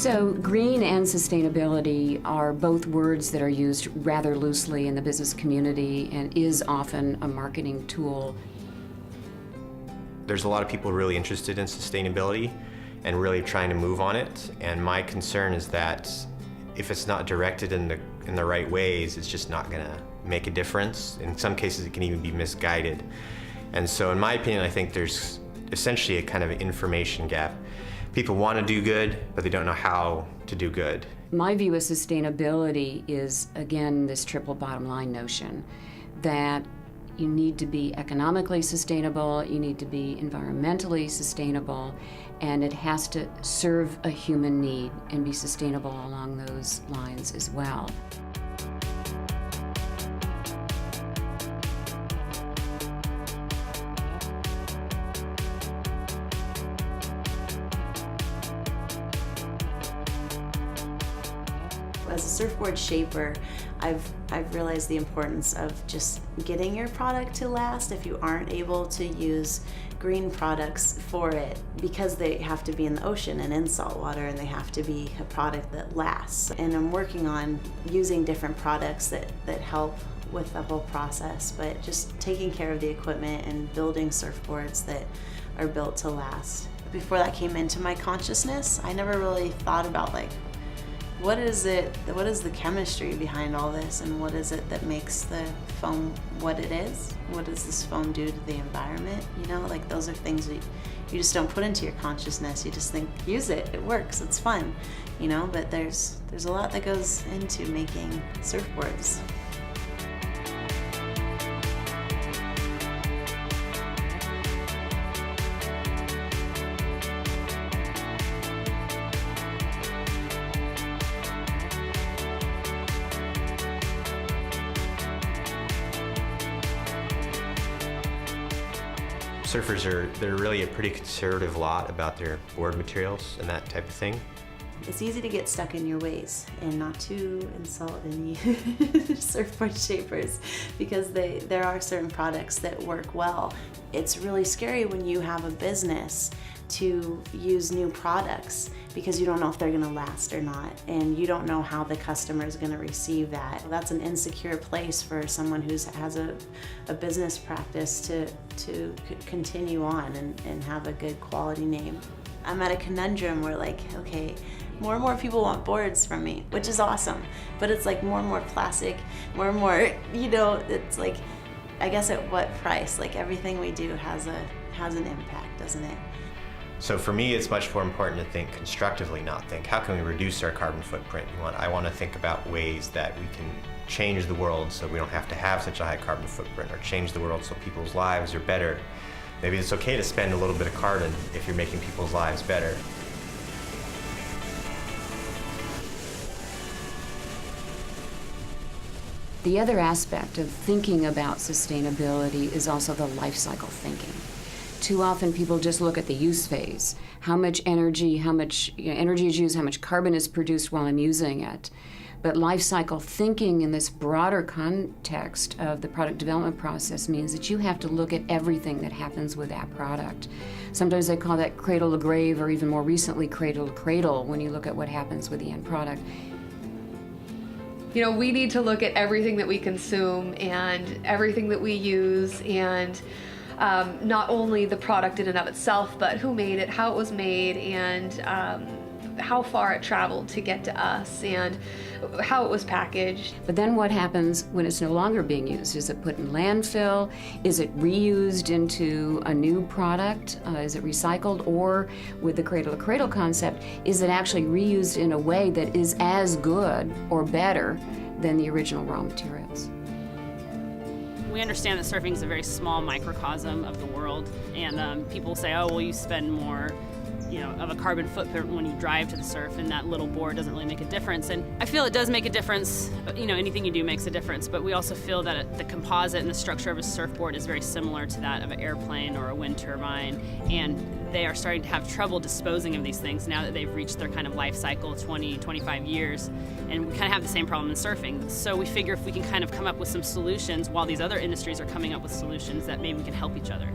So green and sustainability are both words that are used rather loosely in the business community and is often a marketing tool. There's a lot of people really interested in sustainability and really trying to move on it, and my concern is that if it's not directed in the right ways, it's just not going to make a difference. In some cases, it can even be misguided. And so in my opinion, I think there's essentially a kind of information gap. People want to do good, but they don't know how to do good. My view of sustainability is, again, this triple bottom line notion that you need to be economically sustainable, you need to be environmentally sustainable, and it has to serve a human need and be sustainable along those lines as well. As a surfboard shaper, I've realized the importance of just getting your product to last if you aren't able to use green products for it, because they have to be in the ocean and in salt water, and they have to be a product that lasts. And I'm working on using different products that help with the whole process, but just taking care of the equipment and building surfboards that are built to last. Before that came into my consciousness, I never really thought about what is the chemistry behind all this, and what is it that makes the foam what it is? What does this foam do to the environment? You know, those are things that you just don't put into your consciousness. You just think, use it, it works, it's fun, you know, but there's a lot that goes into making surfboards. Surfers they're really a pretty conservative lot about their board materials and that type of thing. It's easy to get stuck in your ways, and not to insult any surfboard shapers, because there are certain products that work well. It's really scary when you have a business to use new products, because you don't know if they're gonna last or not, and you don't know how the customer is gonna receive that. That's an insecure place for someone who has a business practice to continue on and have a good quality name. I'm at a conundrum where, okay, more and more people want boards from me, which is awesome, but it's more and more plastic, more and more, it's I guess at what price? Everything we do has an impact, doesn't it? So for me, it's much more important to think constructively, not think, how can we reduce our carbon footprint? I want to think about ways that we can change the world so we don't have to have such a high carbon footprint, or change the world so people's lives are better. Maybe it's okay to spend a little bit of carbon if you're making people's lives better. The other aspect of thinking about sustainability is also the life cycle thinking. Too often people just look at the use phase. How much energy is used, how much carbon is produced while I'm using it. But life cycle thinking in this broader context of the product development process means that you have to look at everything that happens with that product. Sometimes they call that cradle to grave, or even more recently cradle to cradle, when you look at what happens with the end product. You know, we need to look at everything that we consume and everything that we use, and not only the product in and of itself, but who made it, how it was made, and how far it traveled to get to us, and how it was packaged. But then what happens when it's no longer being used? Is it put in landfill? Is it reused into a new product? Is it recycled? Or with the cradle-to-cradle concept, is it actually reused in a way that is as good or better than the original raw materials? We understand that surfing is a very small microcosm of the world, and people say, oh, well, you spend more of a carbon footprint when you drive to the surf, and that little board doesn't really make a difference. And I feel it does make a difference. Anything you do makes a difference, but we also feel that the composite and the structure of a surfboard is very similar to that of an airplane or a wind turbine, and they are starting to have trouble disposing of these things now that they've reached their kind of life cycle, 20, 25 years, and we kind of have the same problem in surfing. So we figure if we can kind of come up with some solutions while these other industries are coming up with solutions, that maybe we can help each other.